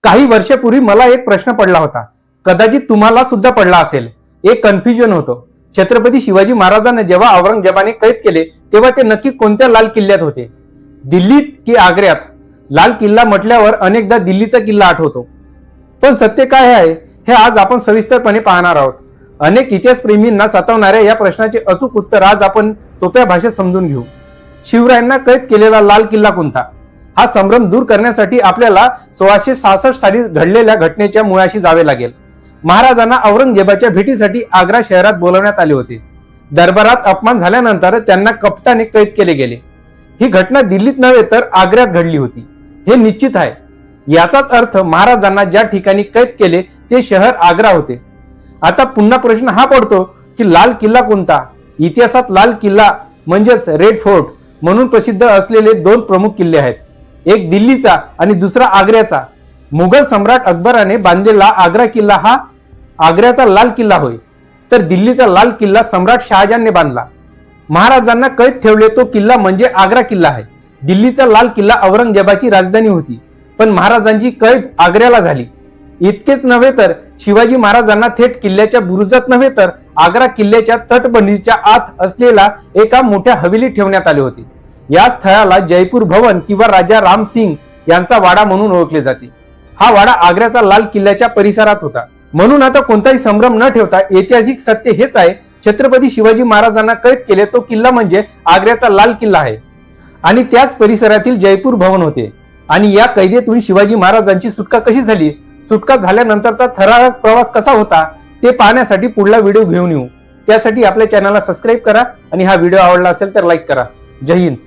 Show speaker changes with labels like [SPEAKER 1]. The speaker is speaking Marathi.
[SPEAKER 1] काही वर्षापूर्वी मला एक प्रश्न पडला होता, कदाचित तुम्हाला सुद्धा पडला असेल. एक कन्फ्युजन होतं. छत्रपती शिवाजी महाराजांना जेव्हा औरंगजेबाने कैद केले तेव्हा ते नक्की कोणत्या लाल किल्ल्यात होते, दिल्लीत की आग्र्यात? लाल किल्ला म्हटल्यावर अनेकदा दिल्लीचा किल्ला आठवतो, पण सत्य काय आहे हे आज आपण सविस्तरपणे पाहणार आहोत. अनेक इतिहासप्रेमींना सतावणाऱ्या या प्रश्नाचे अचूक उत्तर आज आपण सोप्या भाषेत समजून घेऊ. शिवरायांना कैद केलेला लाल किल्ला कोणता? हा संभ्रम दूर करण्यासाठी आपल्याला 1666 साली घडलेल्या घटनेच्या मुळाशी जावे लागेल. महाराजांना औरंगजेबाच्या भेटीसाठी आग्रा शहरात बोलवण्यात आले होते. दरबारात अपमान झाल्यानंतर त्यांना कपटाने कैद केले गेले. ही घटना दिल्लीत नव्हे तर आग्र्यात घडली होती हे निश्चित आहे. याचाच अर्थ महाराजांना ज्या ठिकाणी कैद केले ते शहर आग्रा होते. आता पुन्हा प्रश्न हा पडतो की लाल किल्ला कोणता? इतिहासात लाल किल्ला म्हणजेच रेड फोर्ट म्हणून प्रसिद्ध असलेले दोन प्रमुख किल्ले आहेत. एक दिल्लीचा आणि दुसरा आग्र्याचा. मुघल सम्राट अकबराने बांधलेला आग्रा किल्ला हा आग्र्याचा लाल किल्ला होय, तर दिल्लीचा लाल किल्ला सम्राट शहाजहानने बांधला. महाराजांना कैद ठेवले तो किल्ला म्हणजे आग्रा किल्ला आहे. दिल्लीचा लाल किल्ला औरंगजेबाची राजधानी होती, पण महाराजांची कैद आग्र्याला झाली. इतकेच नव्हे तर शिवाजी महाराजांना थेट किल्ल्याच्या बुरुजात नव्हे तर आग्रा किल्ल्याच्या तटबंदीच्या आत असलेला एका मोठ्या हवेलीत ठेवण्यात आले होते. या स्थळाला जयपूर भवन किंवा राजा राम सिंग यांचा वाडा म्हणून ओळखले जाते. हा वाडा आग्र्याचा लाल किल्ल्याच्या परिसरात होता. म्हणून आता कोणताही संभ्रम न ठेवता ऐतिहासिक सत्य हेच आहे, छत्रपती शिवाजी महाराजांना कैद केले तो किल्ला म्हणजे आग्र्याचा लाल किल्ला आहे आणि त्याच परिसरातील जयपूर भवन होते. आणि या कैदेतून शिवाजी महाराजांची सुटका कशी झाली, सुटका झाल्यानंतरचा थरारक प्रवास कसा होता ते पाहण्यासाठी पुढला व्हिडिओ घेऊन येऊ. त्यासाठी आपल्या चॅनलला सबस्क्राईब करा आणि हा व्हिडिओ आवडला असेल तर लाईक करा. जय हिंद.